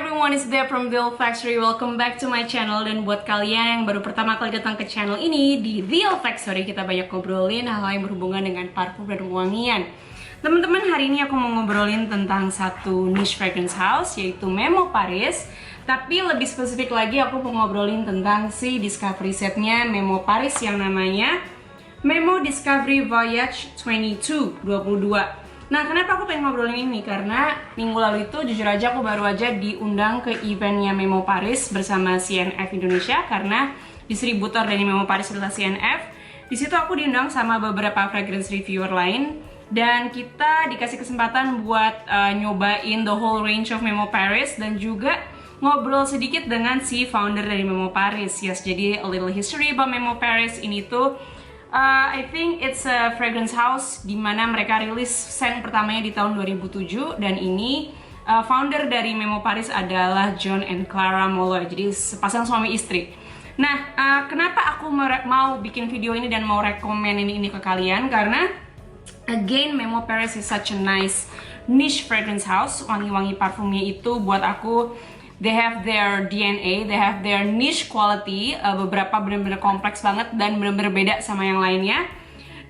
everyone, it's Deb from The Olfactory. Welcome back to my channel. Dan buat kalian yang baru pertama kali datang ke channel ini, di The Olfactory kita banyak ngobrolin hal-hal yang berhubungan dengan parfum dan wangian. Teman-teman, hari ini aku mau ngobrolin tentang satu niche fragrance house, yaitu Memo Paris. Tapi lebih spesifik lagi, aku mau ngobrolin tentang si discovery setnya Memo Paris yang namanya Memo Discovery Voyage 22. Nah, kenapa aku pengen ngobrolin ini? Karena minggu lalu itu jujur aja aku baru aja diundang ke eventnya Memo Paris bersama CNF Indonesia, karena distributor dari Memo Paris adalah CNF. Di situ aku diundang sama beberapa fragrance reviewer lain dan kita dikasih kesempatan buat nyobain the whole range of Memo Paris dan juga ngobrol sedikit dengan si founder dari Memo Paris. Yes, jadi a little history about Memo Paris. Ini tuh I think it's a fragrance house di mana mereka rilis scent pertamanya di tahun 2007 dan ini founder dari Memo Paris adalah John and Clara Molloy, jadi sepasang suami istri. Nah, kenapa aku mau bikin video ini dan mau rekomen ini ke kalian? Karena again, Memo Paris is such a nice niche fragrance house. Wangi-wangi parfumnya itu buat aku, they have their DNA, they have their niche quality. Beberapa benar-benar kompleks banget dan benar-benar beda sama yang lainnya.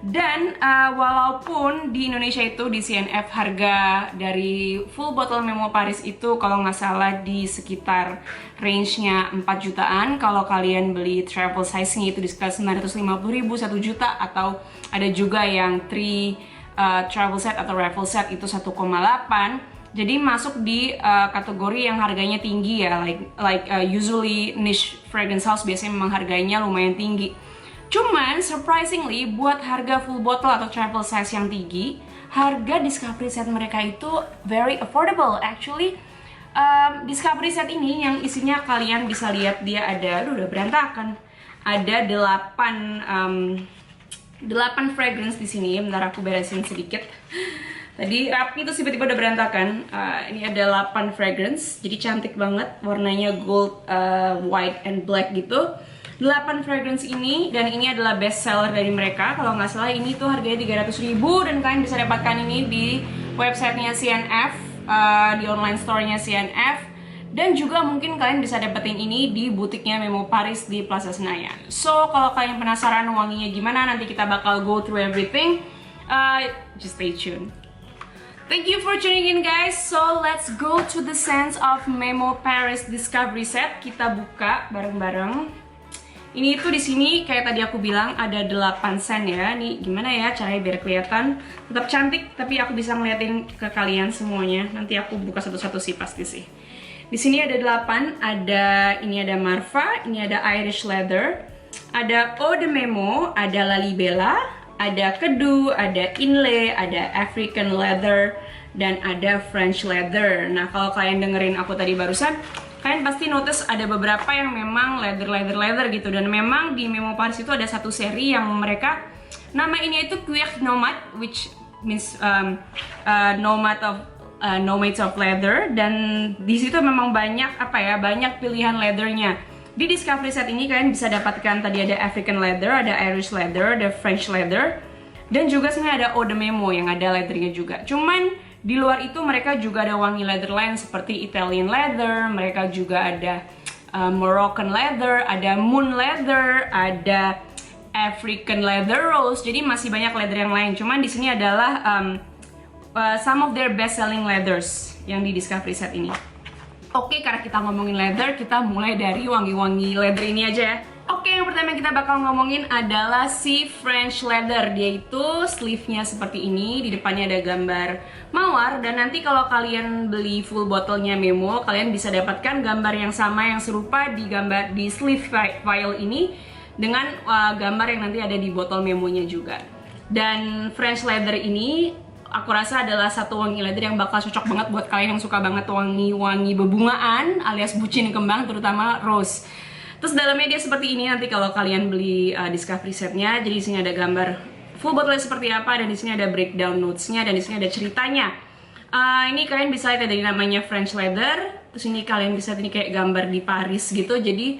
Dan walaupun di Indonesia itu di CNF harga dari full bottle Memo Paris itu kalau nggak salah di sekitar range-nya 4 jutaan. Kalau kalian beli travel size-nya itu di sekitar 950.000, 1 juta, atau ada juga yang 3 travel set atau raffle set itu 1,8. Jadi masuk di kategori yang harganya tinggi ya, like usually niche fragrance house biasanya memang harganya lumayan tinggi. Cuman surprisingly buat harga full bottle atau travel size yang tinggi, harga discovery set mereka itu very affordable. Actually, discovery set ini yang isinya kalian bisa lihat dia ada, udah berantakan. Ada 8 fragrance di sini. Bentar aku beresin sedikit. Tadi rapi terus tiba-tiba udah berantakan. Ini ada 8 fragrance, jadi cantik banget, warnanya gold, white, and black gitu. 8 fragrance ini, dan ini adalah best seller dari mereka. Kalau nggak salah ini tuh harganya 300.000 dan kalian bisa dapatkan ini di websitenya CNF, di online store-nya CNF. Dan juga mungkin kalian bisa dapetin ini di butiknya Memo Paris di Plaza Senayan. So, kalau kalian penasaran wanginya gimana, nanti kita bakal go through everything. Just stay tuned. Thank you for tuning in, guys. So let's go to the scents of Memo Paris Discovery Set. Kita buka bareng-bareng. Ini tuh di sini kayak tadi aku bilang ada 8 scent ya. Nih gimana ya caranya biar kelihatan tetap cantik, tapi aku bisa ngeliatin ke kalian semuanya. Nanti aku buka satu-satu sih pasti sih. Di sini ada 8. Ini ada Marva, ini ada Irish Leather, ada Eau de Memo, ada Lalibela, ada Kedu, ada Inlay, ada African Leather, dan ada French Leather. Nah, kalau kalian dengerin aku tadi barusan, kalian pasti notice ada beberapa yang memang leather gitu. Dan memang di Memo Paris itu ada satu seri yang mereka namanya itu Cuir Nomade, which means nomads of leather. Dan di situ memang banyak banyak pilihan leathernya. Di discovery set ini kalian bisa dapatkan tadi ada African Leather, ada Irish Leather, ada French Leather, dan juga sebenarnya ada Eau de Memo yang ada leathernya juga. Cuman di luar itu mereka juga ada wangi leather lain seperti Italian Leather, mereka juga ada Moroccan Leather, ada Moon Leather, ada African Leather Rose. Jadi masih banyak leather yang lain. Cuman di sini adalah some of their best selling leathers yang di discovery set ini. Oke, karena kita ngomongin leather, kita mulai dari wangi-wangi leather ini aja ya. Oke, yang pertama yang kita bakal ngomongin adalah si French Leather. Dia itu sleeve-nya seperti ini, di depannya ada gambar mawar. Dan nanti kalau kalian beli full bottle-nya Memo, kalian bisa dapatkan gambar yang sama, yang serupa di sleeve vial ini dengan gambar yang nanti ada di botol Memonya juga. Dan French Leather ini aku rasa adalah satu wangi leather yang bakal cocok banget buat kalian yang suka banget wangi-wangi bebungaan alias bucin kembang, terutama rose. Terus dalamnya dia seperti ini nanti kalau kalian beli discovery setnya. Jadi di sini ada gambar full bottle seperti apa, dan di sini ada breakdown notes-nya, dan di sini ada ceritanya. Ini kalian bisa lihat dari namanya French Leather. Terus ini kalian bisa lihat ini kayak gambar di Paris gitu. Jadi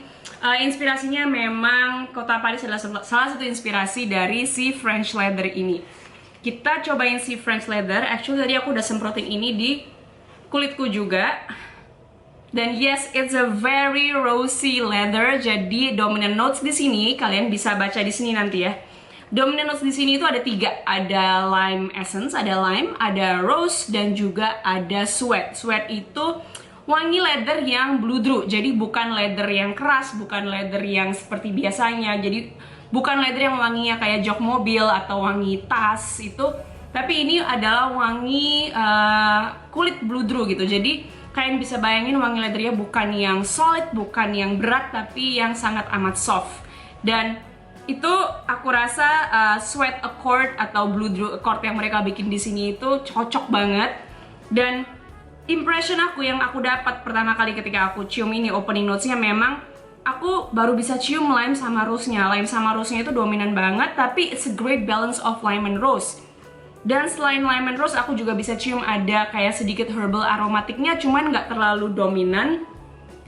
inspirasinya memang kota Paris adalah salah satu inspirasi dari si French Leather ini. Kita cobain si French Leather. Actually tadi aku udah semprotin ini di kulitku juga. Dan yes, it's a very rosy leather. Jadi dominant notes di sini kalian bisa baca di sini nanti ya. Dominant notes di sini itu ada 3, ada lime essence, ada lime, ada rose, dan juga ada sweat. Sweat itu wangi leather yang bludru, jadi bukan leather yang keras, bukan leather yang seperti biasanya. Jadi bukan leather yang wanginya kayak jok mobil atau wangi tas itu, tapi ini adalah wangi kulit bludru gitu. Jadi kalian bisa bayangin wangi leathernya bukan yang solid, bukan yang berat, tapi yang sangat amat soft. Dan itu aku rasa sweat accord atau bludru accord yang mereka bikin di sini itu cocok banget. Dan impression aku yang aku dapat pertama kali ketika aku cium ini opening notes-nya, memang aku baru bisa cium lime sama rose-nya. Lime sama rose-nya itu dominan banget, tapi it's a great balance of lime and rose. Dan selain lime and rose, aku juga bisa cium ada kayak sedikit herbal aromatiknya, cuman nggak terlalu dominan.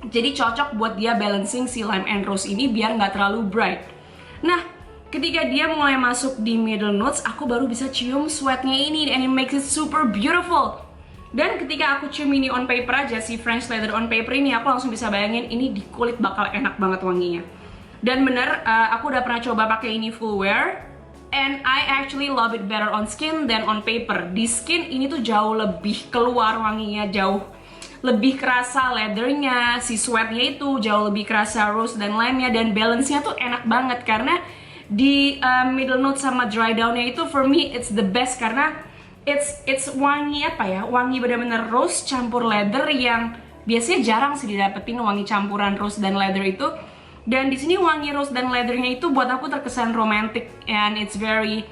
Jadi cocok buat dia balancing si lime and rose ini biar nggak terlalu bright. Nah, ketika dia mulai masuk di middle notes, aku baru bisa cium sweatnya ini, and it makes it super beautiful. Dan ketika aku cium ini on paper aja, si French leather on paper ini, aku langsung bisa bayangin ini di kulit bakal enak banget wanginya. Dan bener, aku udah pernah coba pakai ini full wear, and I actually love it better on skin than on paper. Di skin ini tuh jauh lebih keluar wanginya, jauh lebih kerasa leathernya, si sweatnya itu jauh lebih kerasa rose dan lime-nya, dan balance-nya tuh enak banget. Karena di middle note sama dry down-nya itu for me it's the best, karena it's wangi apa ya, wangi bener-bener rose campur leather yang biasanya jarang sih didapetin wangi campuran rose dan leather itu. Dan di sini wangi rose dan leathernya itu buat aku terkesan romantic, and it's very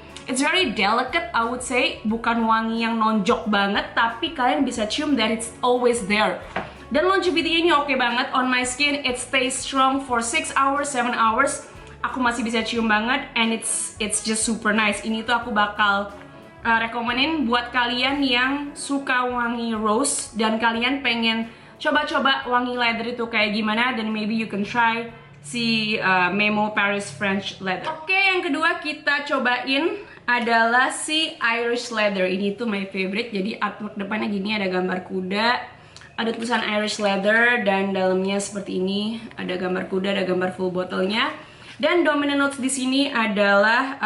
delicate, I would say. Bukan wangi yang nonjok banget, tapi kalian bisa cium that it's always there. Dan longevity-nya ini oke banget on my skin. It stays strong for 6 hours, 7 hours. Aku masih bisa cium banget, and it's just super nice. Ini tuh aku bakal rekomenin buat kalian yang suka wangi rose dan kalian pengen coba-coba wangi leather itu kayak gimana, dan maybe you can try si Memo Paris French leather. Oke, yang kedua kita cobain adalah si Irish leather. Ini tuh my favorite. Jadi artwork depannya gini, ada gambar kuda, ada tulisan Irish leather, dan dalamnya seperti ini, ada gambar kuda, ada gambar full bottle-nya. Dan dominant notes di sini adalah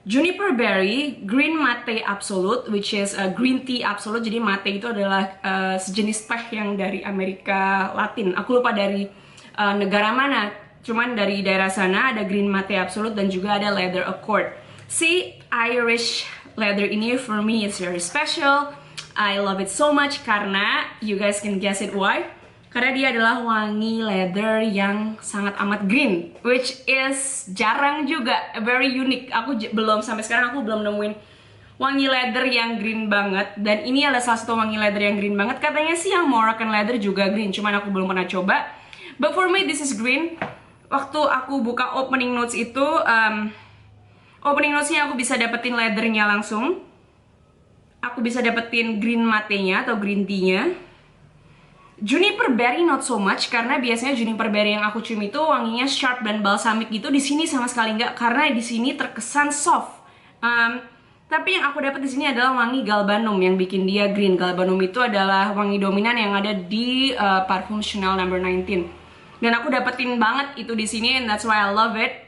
juniper berry, green mate absolute, which is green tea absolute. Jadi mate itu adalah sejenis teh yang dari Amerika Latin. Aku lupa dari negara mana, cuman dari daerah sana. Ada green mate absolute dan juga ada leather accord. Si Irish leather ini for me is very special. I love it so much karena you guys can guess it why. Karena dia adalah wangi leather yang sangat amat green, which is jarang juga, very unique. Aku sampai sekarang aku belum nemuin wangi leather yang green banget. Dan ini adalah salah satu wangi leather yang green banget. Katanya sih yang Moroccan leather juga green, cuman aku belum pernah coba. But for me this is green. Waktu aku buka opening notes itu, opening notesnya aku bisa dapetin leathernya langsung. Aku bisa dapetin green mate-nya atau green tea-nya. Juniper berry not so much, karena biasanya juniper berry yang aku cium itu wanginya sharp dan balsamic gitu. Di sini sama sekali nggak, karena di sini terkesan soft. Tapi yang aku dapat di sini adalah wangi galbanum yang bikin dia green. Galbanum itu adalah wangi dominan yang ada di parfum Chanel No. 19. Dan aku dapetin banget itu di sini, and that's why I love it.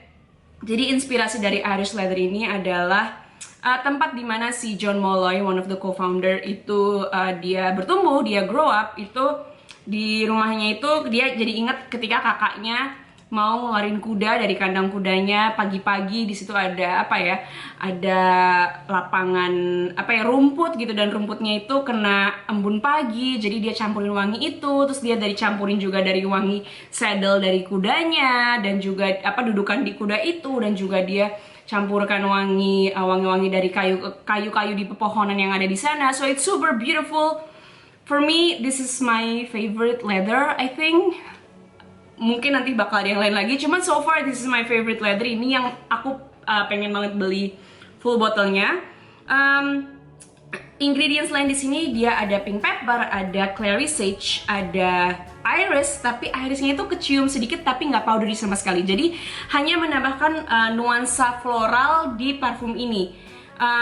Jadi inspirasi dari Irish leather ini adalah tempat dimana si John Molloy, one of the co-founder itu dia bertumbuh, dia grow up. Itu di rumahnya itu dia jadi ingat ketika kakaknya mau ngeluarin kuda dari kandang kudanya pagi-pagi. Di situ ada apa ya, ada lapangan apa ya, rumput gitu, dan rumputnya itu kena embun pagi, jadi dia campurin wangi itu. Terus dia campurin juga dari wangi saddle dari kudanya, dan juga apa, dudukan di kuda itu, dan juga dia campurkan wangi-wangi dari kayu-kayu di pepohonan yang ada di sana. So it's super beautiful. For me, this is my favorite leather, I think. Mungkin nanti bakal ada yang lain lagi, cuman so far this is my favorite leather. Ini yang aku pengen banget beli full botolnya. Ingredients lain di sini dia ada pink pepper, ada clary sage, ada iris, tapi irisnya itu kecium sedikit tapi nggak powdery sama sekali. Jadi hanya menambahkan nuansa floral di parfum ini.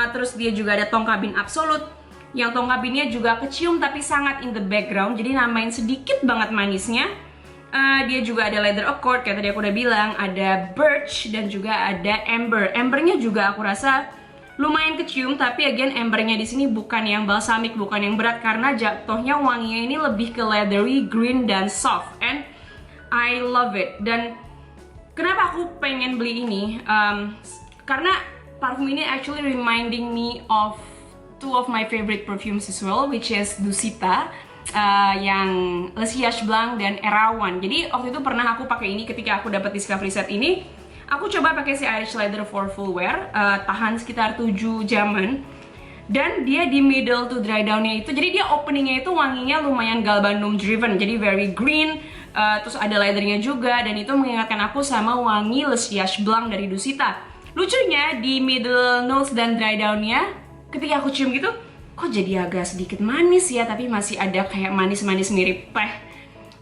Terus dia juga ada tonka bean absolute, Yang tongkapinnya juga kecium tapi sangat in the background, jadi namain sedikit banget manisnya. Dia juga ada leather accord, kayak tadi aku udah bilang, ada birch dan juga ada amber. Ambernya juga aku rasa lumayan kecium, tapi again ambernya di sini bukan yang balsamic, bukan yang berat, karena jatuhnya wanginya ini lebih ke leathery, green dan soft, and I love it. Dan kenapa aku pengen beli ini? Karena parfum ini actually reminding me of two of my favorite perfumes as well, which is Dusita, yang Le Sillage Blanc dan Erawan. Jadi waktu itu pernah aku pakai ini ketika aku dapat discovery set ini. Aku coba pakai si Irish Leather for full wear, tahan sekitar 7 jaman. Dan dia di middle to dry down-nya itu, jadi dia openingnya itu wanginya lumayan galbanum driven, jadi very green, terus ada leathernya juga, dan itu mengingatkan aku sama wangi Le Sillage Blanc dari Dusita. Lucunya di middle notes dan dry down-nya, ketika aku cium gitu, kok jadi agak sedikit manis ya, tapi masih ada kayak manis-manis mirip teh,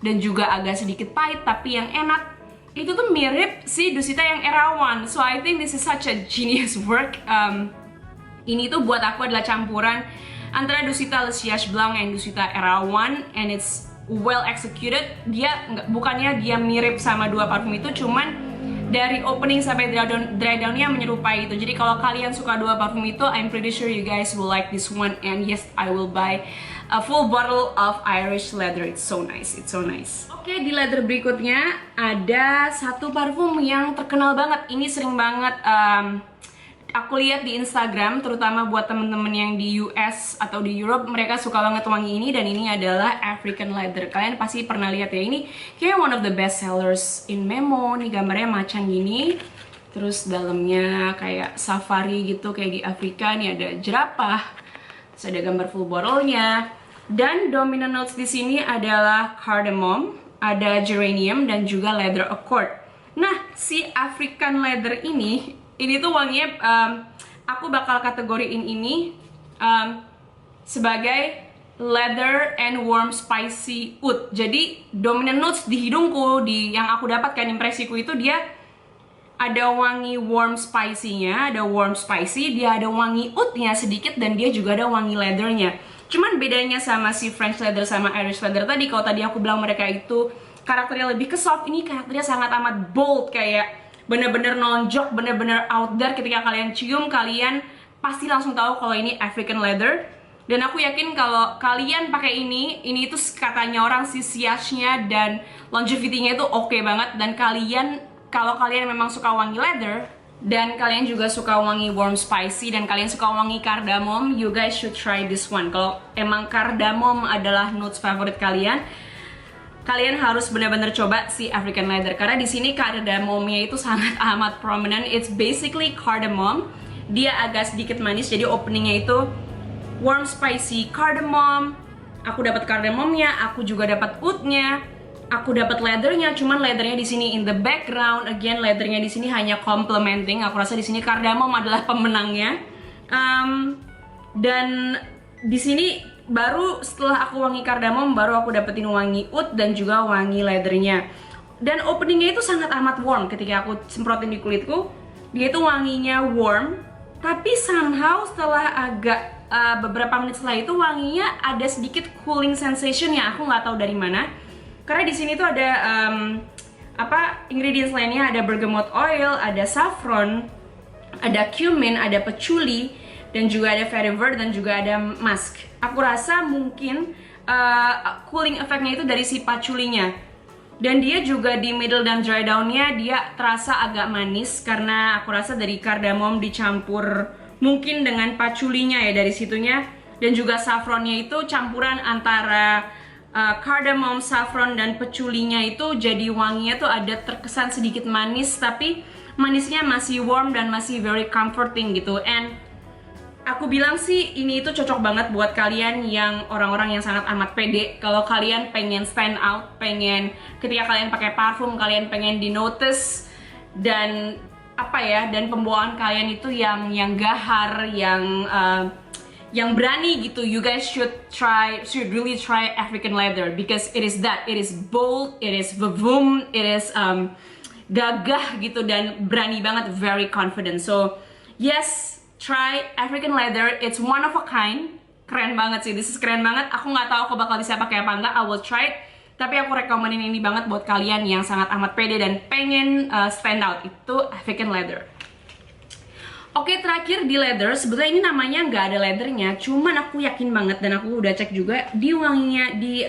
dan juga agak sedikit pahit tapi yang enak. Itu tuh mirip si Dusita yang Erawan. So I think this is such a genius work. Ini tuh buat aku adalah campuran antara Dusita Le Sillage Blanc and Dusita Erawan, and it's well executed. Bukannya dia mirip sama dua parfum itu, cuman dari opening sampai dry down-nya menyerupai itu. Jadi kalau kalian suka dua parfum itu, I'm pretty sure you guys will like this one. And yes, I will buy a full bottle of Irish Leather. It's so nice, it's so nice. Oke, di leather berikutnya ada satu parfum yang terkenal banget. Ini sering banget aku lihat di Instagram, terutama buat temen-temen yang di US atau di Europe, mereka suka banget wangi ini, dan ini adalah African Leather. Kalian pasti pernah lihat ya, ini kayak one of the best sellers in Memo. Nih gambarnya macan gini, terus dalamnya kayak safari gitu, kayak di Afrika. Nih ada jerapah, terus ada gambar full bottle-nya. Dan dominant notes di sini adalah cardamom, ada geranium, dan juga leather accord. Nah, si African Leather ini tuh wanginya, aku bakal kategoriin ini sebagai leather and warm spicy oud. Jadi dominant notes di hidungku, yang aku dapatkan impresiku itu, dia ada wangi warm spicy-nya, ada warm spicy, dia ada wangi oud-nya sedikit, dan dia juga ada wangi leather-nya. Cuman bedanya sama si French Leather sama Irish Leather tadi, kalau tadi aku bilang mereka itu karakternya lebih ke soft, ini karakternya sangat amat bold, kayak bener-bener nonjok, bener-bener out there. Ketika kalian cium, kalian pasti langsung tahu kalau ini African Leather. Dan aku yakin kalau kalian pakai ini itu katanya orang si sillage-nya dan longevity-nya itu oke banget. Dan kalau kalian memang suka wangi leather, dan kalian juga suka wangi warm spicy, dan kalian suka wangi cardamom, you guys should try this one. Kalau emang cardamom adalah notes favorit kalian, kalian harus benar-benar coba si African Leather, karena di sini cardamomnya itu sangat amat prominent. It's basically cardamom. Dia agak sedikit manis, jadi openingnya itu warm spicy cardamom. Aku dapat cardamomnya, aku juga dapat oud-nya, aku dapat leathernya. Cuman leathernya di sini in the background. Again, leathernya di sini hanya complementing. Aku rasa di sini cardamom adalah pemenangnya. Dan di sini baru setelah aku wangi cardamom, baru aku dapetin wangi oud dan juga wangi leathernya. Dan openingnya itu sangat amat warm. Ketika aku semprotin di kulitku, dia itu wanginya warm, tapi somehow setelah agak beberapa menit setelah itu, wanginya ada sedikit cooling sensation yang aku nggak tahu dari mana. Karena di sini tuh ada ingredients lainnya, ada bergamot oil, ada saffron, ada cumin, ada patchouli, dan juga ada vetiver, dan juga ada musk. Aku rasa mungkin cooling effect-nya itu dari si patchouli-nya. Dan dia juga di middle dan dry down-nya dia terasa agak manis, karena aku rasa dari cardamom dicampur mungkin dengan patchouli-nya ya dari situnya. Dan juga saffronnya itu campuran antara cardamom, saffron, dan patchouli-nya itu, jadi wanginya tuh ada terkesan sedikit manis, tapi manisnya masih warm dan masih very comforting gitu. And aku bilang sih ini itu cocok banget buat kalian yang orang-orang yang sangat amat pede. Kalau kalian pengen stand out, pengen ketika kalian pakai parfum kalian pengen di notice, dan dan pembawaan kalian itu yang gahar, yang berani gitu. You guys should really try African Leather, because it is bold, it is vavoom, it is gagah gitu, dan berani banget, very confident. So yes, try African Leather. It's one of a kind. keren banget sih. This is keren banget. Aku nggak tahu aku bakal bisa pakai apa enggak. I will try it. Tapi aku rekomenin ini banget buat kalian yang sangat amat pede dan pengen stand out. Itu African leather. Oke, terakhir di leather, sebetulnya ini namanya nggak ada leathernya, cuman aku yakin banget dan aku udah cek juga di wanginya, di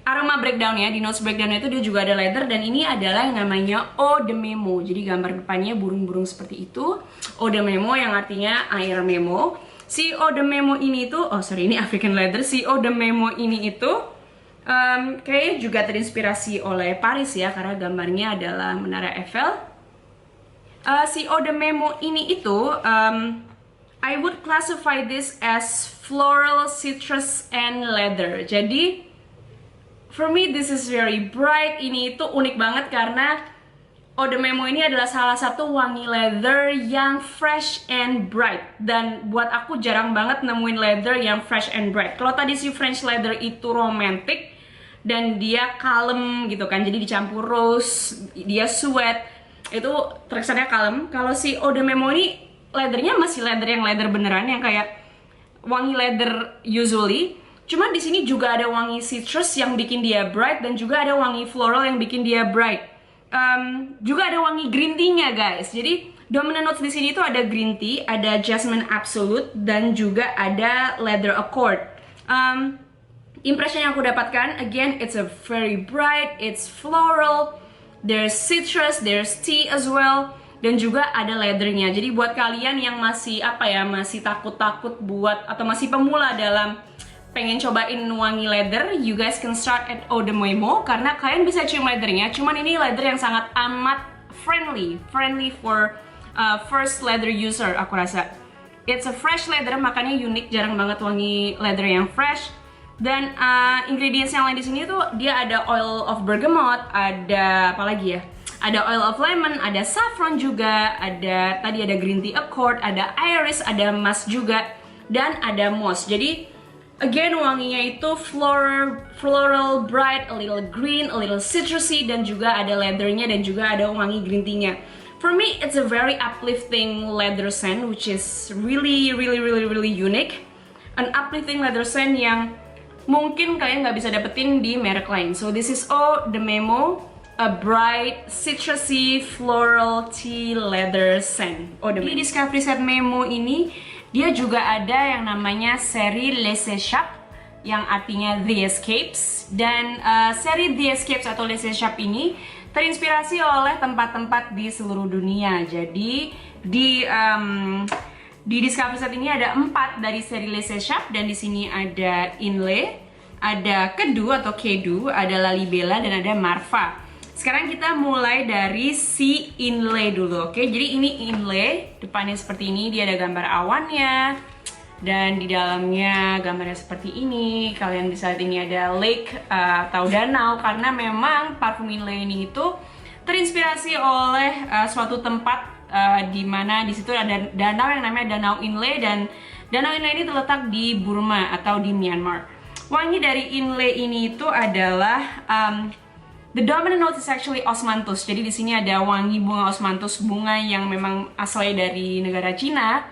aroma breakdown ya, di notes breakdown itu dia juga ada leather, dan ini adalah yang namanya Eau de Memo. Jadi gambar depannya burung-burung seperti itu, Eau de Memo yang artinya air memo. Si Eau de Memo ini tuh, oh sorry ini African leather, si Eau de Memo ini itu kayaknya juga terinspirasi oleh Paris ya, karena gambarnya adalah Menara Eiffel. Si Eau de Memo ini itu, I would classify this as floral, citrus, and leather. Jadi, for me this is very bright. Ini itu unik banget karena Eau de Memo ini adalah salah satu wangi leather yang fresh and bright. Dan buat aku jarang banget nemuin leather yang fresh and bright. Kalau tadi si French leather itu romantic dan dia kalem gitu kan, jadi dicampur rose, dia sweat, itu terkesannya kalem. Kalau si Eau de Memo ini leathernya masih leather yang leather beneran, yang kayak wangi leather usually. Cuman di sini juga ada wangi citrus yang bikin dia bright, dan juga ada wangi floral yang bikin dia bright. Juga ada wangi green tea-nya guys. Jadi dominant notes di sini tuh ada green tea, ada jasmine absolute, dan juga ada leather accord. Impression yang aku dapatkan, again, it's a very bright, it's floral. There's citrus, there's tea as well, dan juga ada leathernya. Jadi buat kalian yang masih masih takut-takut buat, atau masih pemula dalam pengen cobain wangi leather, you guys can start at Eau de Memo karena kalian bisa cium leathernya. Cuman ini leather yang sangat amat friendly for first leather user aku rasa. It's a fresh leather, makanya unik, jarang banget wangi leather yang fresh. Dan ingredients yang lain di sini tuh dia ada oil of bergamot, ada apa lagi ya? Ada oil of lemon, ada saffron juga, ada tadi ada green tea accord, ada iris, ada musk juga, dan ada moss. Jadi again wanginya itu floral, bright, a little green, a little citrusy, dan juga ada leathernya, dan juga ada wangi green tea-nya. For me, it's a very uplifting leather scent, which is really unique. An uplifting leather scent yang mungkin kalian nggak bisa dapetin di merek lain. So this is Eau de Memo, a bright, citrusy, floral tea leather scent. Di Discovery Set Memo ini, dia juga ada yang namanya seri Les Échappes, yang artinya The Escapes. Dan seri The Escapes atau Les Échappes ini terinspirasi oleh tempat-tempat di seluruh dunia. Jadi di Discovery Set ini ada 4 dari seri Les Échappes, dan di sini ada Inle, ada Kedu atau Kedu, ada Lalibela, dan ada Marfa. Sekarang kita mulai dari si Inle dulu, oke? Jadi ini Inle, depannya seperti ini, dia ada gambar awannya, dan di dalamnya gambarnya seperti ini. Kalian bisa lihat ini ada lake atau danau, karena memang parfum Inle ini itu terinspirasi oleh suatu tempat di mana di situ ada danau yang namanya Danau Inle, dan danau Inle ini terletak di Burma atau di Myanmar. Wangi dari Inle ini itu adalah the dominant note is actually osmanthus. Jadi di sini ada wangi bunga osmanthus, bunga yang memang asalnya dari negara Cina.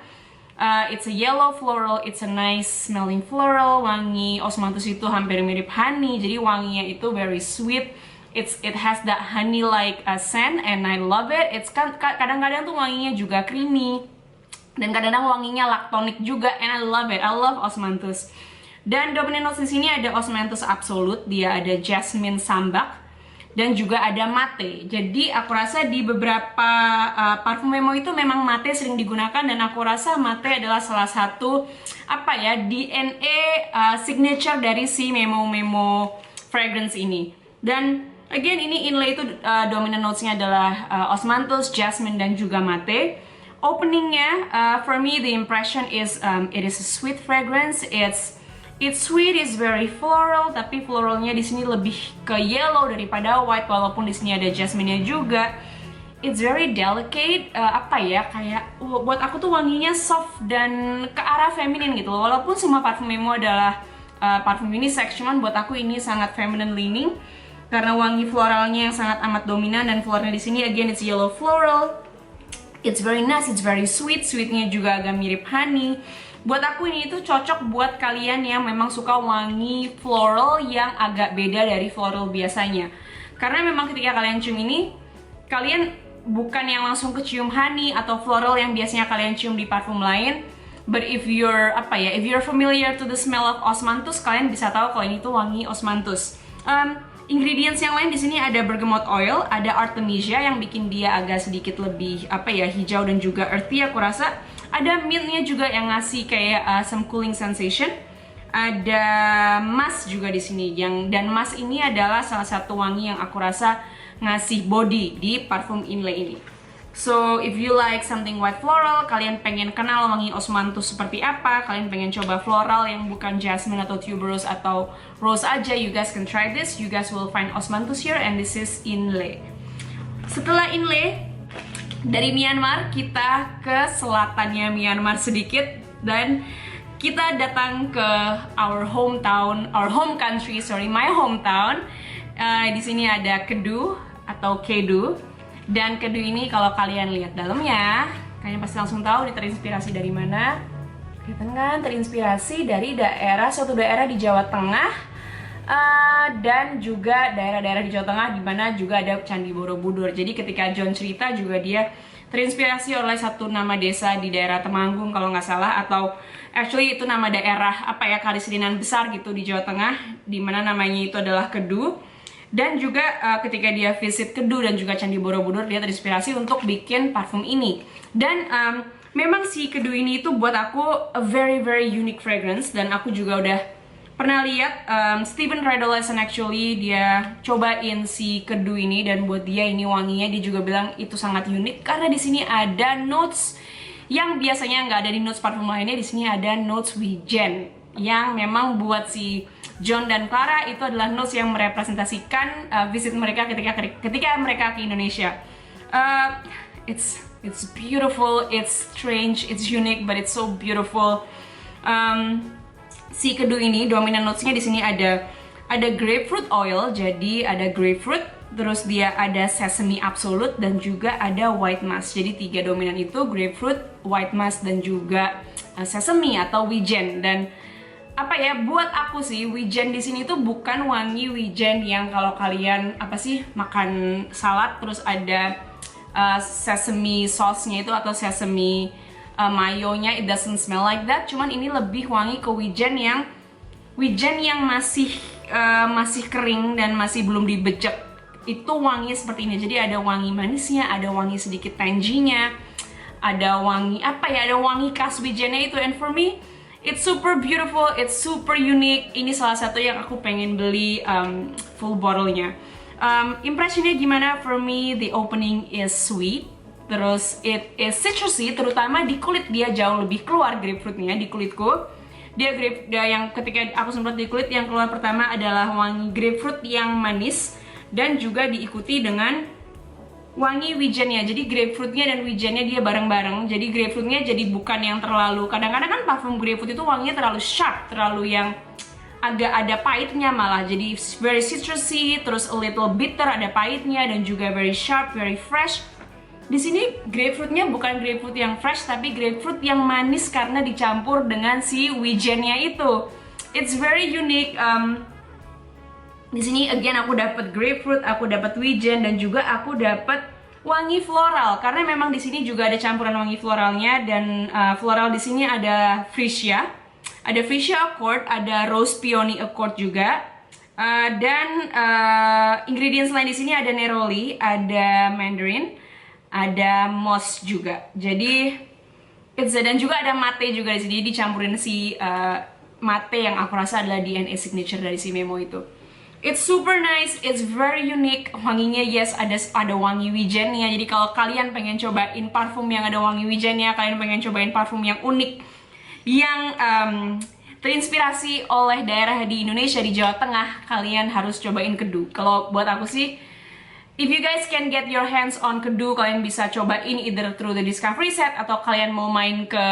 It's a yellow floral, it's a nice smelling floral. Wangi osmanthus itu hampir mirip honey, jadi wanginya itu very sweet. It has that honey like scent, and I love it. It's kadang-kadang tuh wanginya juga creamy, dan kadang-kadang wanginya lactonic juga, and I love it. I love osmanthus. Dan dominant notes di sini ada osmanthus absolute, dia ada jasmine sambak, dan juga ada mate. Jadi aku rasa di beberapa parfum Memo itu memang mate sering digunakan, dan aku rasa mate adalah salah satu DNA signature dari si Memo fragrance ini. Dan again, ini Inle itu dominant notes-nya adalah osmanthus, jasmine, dan juga mate. Openingnya, for me the impression is it is a sweet fragrance. It's sweet, it's very floral, tapi floralnya di sini lebih ke yellow daripada white, walaupun di sini ada jasmine-nya juga. It's very delicate, kayak buat aku tuh wanginya soft dan ke arah feminine gitu loh. Walaupun semua parfum Memo adalah parfum unisex, cuman buat aku ini sangat feminine leaning karena wangi floralnya yang sangat amat dominan, dan floralnya di sini again it's yellow floral. It's very nice, it's very sweet, sweetnya juga agak mirip honey. Buat aku ini tuh cocok buat kalian yang memang suka wangi floral yang agak beda dari floral biasanya. Karena memang ketika kalian cium ini, kalian bukan yang langsung kecium honey atau floral yang biasanya kalian cium di parfum lain. But if you're if you're familiar to the smell of osmanthus, kalian bisa tahu kalau ini tuh wangi osmanthus. Ingredients yang lain di sini ada bergamot oil, ada artemisia yang bikin dia agak sedikit lebih hijau dan juga earthy aku rasa. Ada mintnya juga yang ngasih kayak some cooling sensation. Ada musk juga di sini dan musk ini adalah salah satu wangi yang aku rasa ngasih body di parfum Inlay ini. So if you like something white floral, kalian pengen kenal wangi osmanthus seperti apa, kalian pengen coba floral yang bukan jasmine atau tuberose atau rose aja, you guys can try this. You guys will find osmanthus here and this is Inlay. Setelah Inlay, dari Myanmar kita ke selatannya Myanmar sedikit dan kita datang ke our home country, my hometown. Di sini ada Kedu atau Kedu. Dan Kedu ini kalau kalian lihat dalamnya, kalian pasti langsung tahu ini terinspirasi dari mana. Kelihatan kan? Terinspirasi dari suatu daerah di Jawa Tengah dan juga daerah-daerah di Jawa Tengah di mana juga ada Candi Borobudur. Jadi ketika John cerita juga dia terinspirasi oleh satu nama desa di daerah Temanggung kalau nggak salah, atau actually itu nama daerah Kaliserinan besar gitu di Jawa Tengah, di mana namanya itu adalah Kedu. Dan juga ketika dia visit Kedu dan juga Candi Borobudur, dia terinspirasi untuk bikin parfum ini. Dan memang si Kedu ini itu buat aku a very very unique fragrance. Dan aku juga udah pernah lihat Steven Radolesen actually dia cobain si Kedu ini, dan buat dia ini wanginya dia juga bilang itu sangat unik karena di sini ada notes yang biasanya nggak ada di notes parfum lainnya. Di sini ada notes wijen yang memang buat si John dan Clara itu adalah notes yang merepresentasikan visit mereka ketika mereka ke Indonesia. It's beautiful, it's strange, it's unique, but it's so beautiful. Si Kedu ini dominant notesnya di sini ada grapefruit oil, jadi ada grapefruit, terus dia ada sesame absolute dan juga ada white musk. Jadi 3 dominan itu grapefruit, white musk dan juga sesame atau wijen. Dan buat aku sih wijen di sini tuh bukan wangi wijen yang kalau kalian makan salad terus ada sesame sauce-nya itu atau sesame mayonya, it doesn't smell like that. Cuman ini lebih wangi ke wijen yang masih kering dan masih belum dibejek. Itu wangi seperti ini. Jadi ada wangi manisnya, ada wangi sedikit tanginya, ada wangi ada wangi khas wijennya itu. And for me it's super beautiful, it's super unique. Ini salah satu yang aku pengen beli full bottle-nya. Impressionnya gimana? For me, the opening is sweet. Terus it is citrusy, terutama di kulit dia jauh lebih keluar grapefruitnya di kulitku. Dia yang ketika aku semprot di kulit, yang keluar pertama adalah wangi grapefruit yang manis dan juga diikuti dengan wangi wijennya. Jadi grapefruitnya dan wijennya dia bareng-bareng. Jadi grapefruitnya jadi bukan yang terlalu, kadang-kadang kan parfum grapefruit itu wanginya terlalu sharp, terlalu yang agak ada pahitnya malah. Jadi very citrusy, terus a little bitter, ada pahitnya dan juga very sharp, very fresh. Di sini grapefruitnya bukan grapefruit yang fresh, tapi grapefruit yang manis karena dicampur dengan si wijennya itu. It's very unique. Di sini again aku dapat grapefruit, aku dapat wijen dan juga aku dapat wangi floral karena memang di sini juga ada campuran wangi floralnya. Dan floral di sini ada freesia accord, ada rose peony accord juga. Dan ingredients lain di sini ada neroli, ada mandarin, ada moss juga. Jadi dan juga ada mate juga di sini, dicampurin si mate yang aku rasa adalah DNA signature dari si Memo itu. It's super nice, it's very unique. Wanginya yes ada wangi wijennya. Jadi kalau kalian pengen cobain parfum yang ada wangi wijennya, kalian pengen cobain parfum yang unik, yang terinspirasi oleh daerah di Indonesia di Jawa Tengah, kalian harus cobain Kedu. Kalau buat aku sih, if you guys can get your hands on Kedu, kalian bisa cobain either through the discovery set atau kalian mau main ke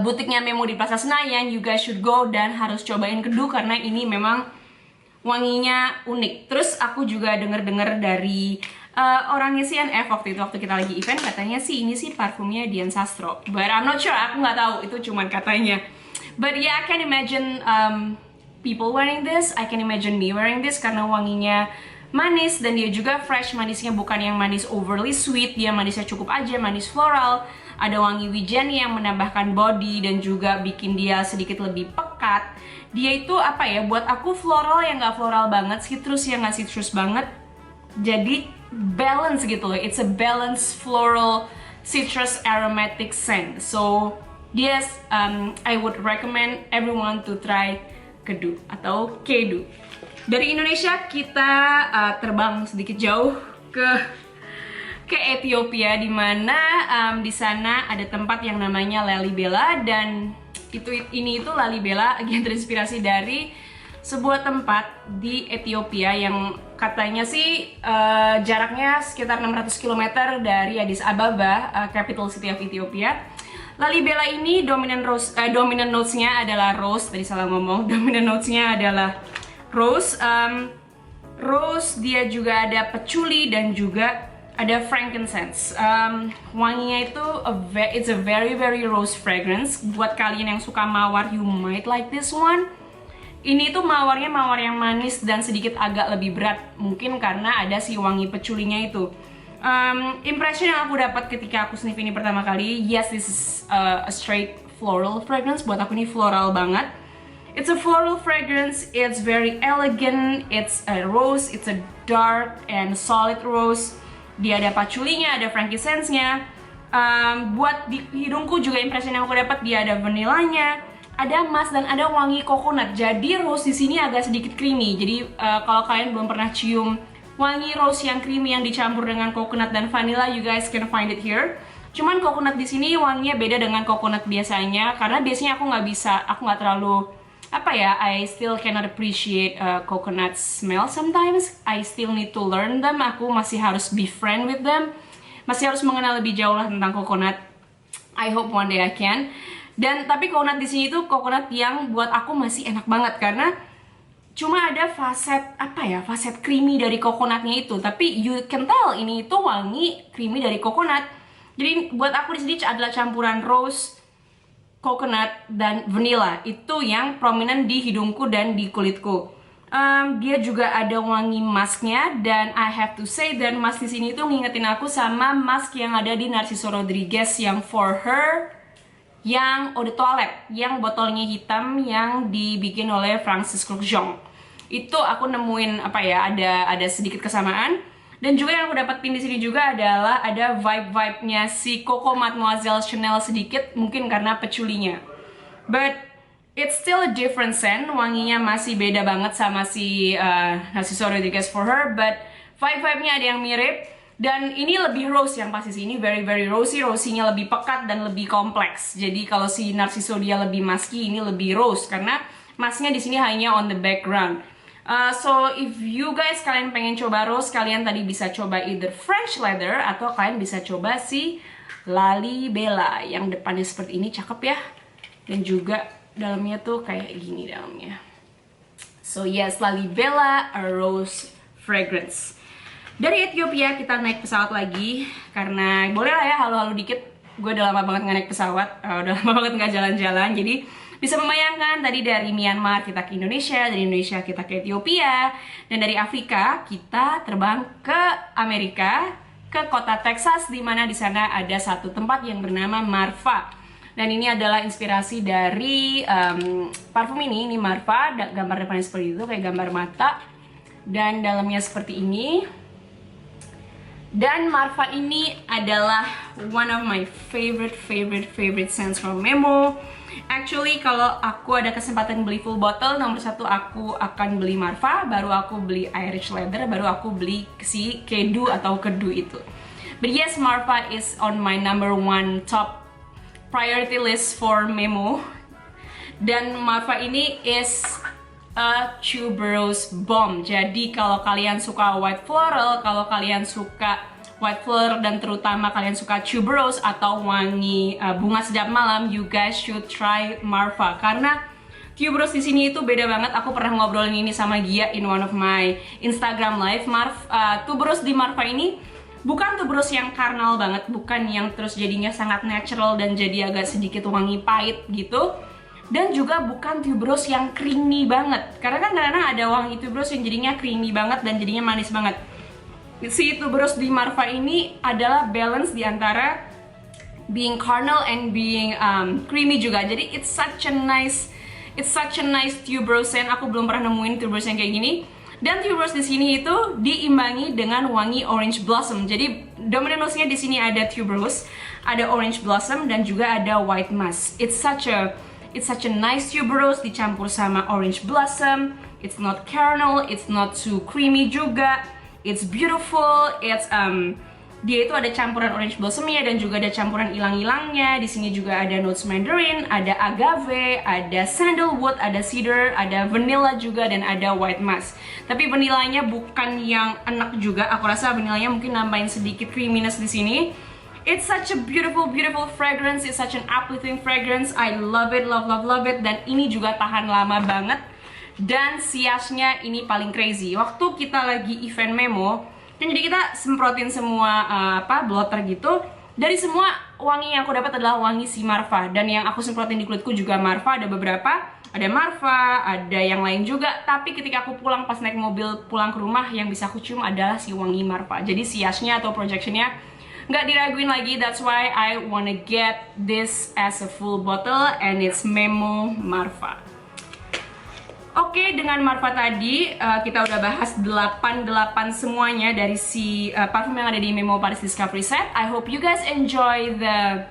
butiknya Memo di Plaza Senayan, you guys should go dan harus cobain Kedu karena ini memang wanginya unik. Terus aku juga denger dari Orangnya sih NF waktu kita lagi event, katanya sih ini sih parfumnya Dian Sastro, but I'm not sure, aku nggak tahu, itu cuman katanya. But yeah, I can imagine people wearing this, I can imagine me wearing this karena wanginya manis dan dia juga fresh. Manisnya bukan yang manis overly sweet, dia manisnya cukup aja, manis floral. Ada wangi wijennya yang menambahkan body dan juga bikin dia sedikit lebih pekat. Dia itu apa ya, buat aku floral yang nggak floral banget, citrus yang nggak citrus banget. Jadi balance gitu loh, it's a balanced floral citrus aromatic scent. So yes, I would recommend everyone to try Kedu atau Kedu. Dari Indonesia kita terbang sedikit jauh ke Ethiopia, di mana di sana ada tempat yang namanya Lalibela, dan ini itu Lalibela yang terinspirasi dari sebuah tempat di Ethiopia yang katanya sih jaraknya sekitar 600 km dari Addis Ababa, capital city of Ethiopia. Lalibela ini dominant notes-nya adalah rose, tadi salah ngomong, dominant notes-nya adalah rose. Rose, dia juga ada patchouli dan juga ada frankincense. Wanginya itu it's a very rose fragrance. Buat kalian yang suka mawar, you might like this one. Ini tuh mawarnya mawar yang manis dan sedikit agak lebih berat, mungkin karena ada si wangi patchoulinya itu. Impression yang aku dapat ketika aku sniff ini pertama kali, yes, this is a straight floral fragrance. Buat aku ini floral banget. It's a floral fragrance, it's very elegant, it's a rose, it's a dark and solid rose. Dia ada patchoulinya, ada frankincense-nya. Buat di hidungku juga impression yang aku dapat, dia ada vanilanya, ada emas, dan ada wangi coconut. Jadi rose di sini agak sedikit creamy. Jadi kalau kalian belum pernah cium wangi rose yang creamy yang dicampur dengan coconut dan vanilla, you guys can find it here. Cuman coconut di sini wanginya beda dengan coconut biasanya, karena biasanya aku nggak terlalu I still cannot appreciate coconut smell sometimes. I still need to learn them. Aku masih harus be friend with them. Masih harus mengenal lebih jauh lah tentang coconut. I hope one day I can. Dan tapi coconut di sini tuh coconut yang buat aku masih enak banget karena cuma ada faset creamy dari coconutnya itu. Tapi you can tell ini itu wangi creamy dari coconut. Jadi buat aku di sini adalah campuran rose, coconut, dan vanilla. Itu yang prominent di hidungku dan di kulitku. Dia juga ada wangi masknya, dan I have to say dan mask di sini tuh ngingetin aku sama mask yang ada di Narciso Rodriguez yang For Her, yang eau de toilette, yang botolnya hitam yang dibikin oleh Francis Kurkdjian. Itu aku nemuin ada sedikit kesamaan. Dan juga yang aku dapetin di sini juga adalah ada vibe-nya si Coco Mademoiselle Chanel sedikit, mungkin karena patchoulinya. But it's still a different scent, wanginya masih beda banget sama si Narciso Rodriguez For Her, but vibe-nya ada yang mirip. Dan ini lebih rose yang pasti sih, ini very rosy, rosinya lebih pekat dan lebih kompleks. Jadi kalau si Narciso dia lebih musky, ini lebih rose karena masknya di sini hanya on the background. So if you guys kalian pengen coba rose, kalian tadi bisa coba either French leather atau kalian bisa coba si Lalibela yang depannya seperti ini, cakep ya. Dan juga dalamnya tuh kayak gini dalamnya. So yes, Lalibela, a rose fragrance. Dari Ethiopia kita naik pesawat lagi karena boleh lah ya halu-halu dikit. Gue udah lama banget nggak naik pesawat, udah lama banget nggak jalan-jalan, jadi bisa membayangkan tadi dari Myanmar kita ke Indonesia, dari Indonesia kita ke Ethiopia, dan dari Afrika kita terbang ke Amerika, ke kota Texas, di mana di sana ada satu tempat yang bernama Marfa. Dan ini adalah inspirasi dari parfum ini Marfa. Gambar depannya seperti itu, kayak gambar mata, dan dalamnya seperti ini. Dan Marfa ini adalah one of my favorite scents from Memo. Actually, kalau aku ada kesempatan beli full bottle, nomor satu aku akan beli Marfa, baru aku beli Irish Leather, baru aku beli si Kedu atau Kedu itu. But yes, Marfa is on my number one top priority list for Memo. Dan Marfa ini is a tuberose bomb. Jadi kalau kalian suka white floral, kalau kalian suka white floral dan terutama kalian suka tuberose atau wangi bunga sedap malam, you guys should try Marfa karena Tuberose di sini itu beda banget. Aku pernah ngobrolin ini sama Gia in one of my Instagram live. Tuberose di Marfa ini bukan tuberose yang karnal banget, bukan yang terus jadinya sangat natural dan jadi agak sedikit wangi pahit gitu. Dan juga bukan tuberose yang creamy banget. Karena kan kadang-kadang ada wangi tuberose yang jadinya creamy banget dan jadinya manis banget. Si tuberose di Marfa ini adalah balance di antara being carnal and being creamy juga. Jadi it's such a nice tuberose, and aku belum pernah nemuin tuberose yang kayak gini. Dan tuberose di sini itu diimbangi dengan wangi orange blossom. Jadi dominant notes-nya di sini ada tuberose, ada orange blossom, dan juga ada white musk. It's such a nice tuberose dicampur sama orange blossom. It's not caramel, it's not too creamy juga. It's beautiful. Dia itu ada campuran orange blossomnya dan juga ada campuran ilang-ilangnya. Di sini juga ada notes mandarin, ada agave, ada sandalwood, ada cedar, ada vanilla juga, dan ada white musk. Tapi vanillanya bukan yang enak juga. Aku rasa vanillanya mungkin nambahin sedikit creaminess di sini. It's such a beautiful fragrance. It's such an uplifting fragrance. I love it, love it. Dan ini juga tahan lama banget. Dan siasnya ini paling crazy. Waktu kita lagi event Memo, kan jadi kita semprotin semua blotter gitu. Dari semua wangi yang aku dapat adalah wangi si Marfa. Dan yang aku semprotin di kulitku juga Marfa, ada beberapa. Ada Marfa, ada yang lain juga. Tapi ketika aku pulang pas naik mobil pulang ke rumah, yang bisa aku cium adalah si wangi Marfa. Jadi siasnya atau projectionnya nggak diraguin lagi. That's why I wanna get this as a full bottle, and it's Memo Marfa. Oke, dengan Marfa tadi kita udah bahas 8 semuanya dari si parfum yang ada di Memo Paris Discovery Set. I hope you guys enjoy the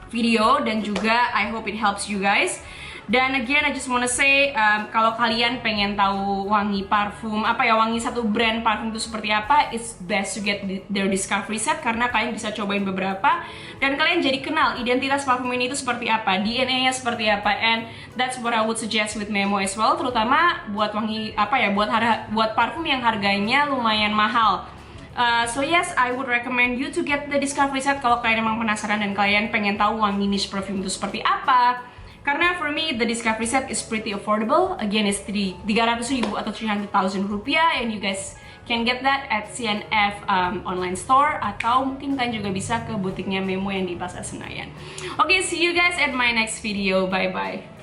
video dan juga I hope it helps you guys. Dan again, I just wanna say, kalau kalian pengen tahu wangi parfum, wangi satu brand parfum itu seperti apa, it's best to get their discovery set, karena kalian bisa cobain beberapa, dan kalian jadi kenal identitas parfum ini itu seperti apa, DNA-nya seperti apa, and that's what I would suggest with Memo as well, terutama buat wangi, buat parfum yang harganya lumayan mahal. So yes, I would recommend you to get the discovery set kalau kalian emang penasaran dan kalian pengen tahu wangi niche perfume itu seperti apa. Karena for me, the discovery set is pretty affordable. Again, it's 300.000 atau 300,000 rupiah, and you guys can get that at CNF online store, atau mungkin kalian juga bisa ke butiknya Memo yang di Pasar Senayan. Okay, see you guys at my next video. Bye-bye.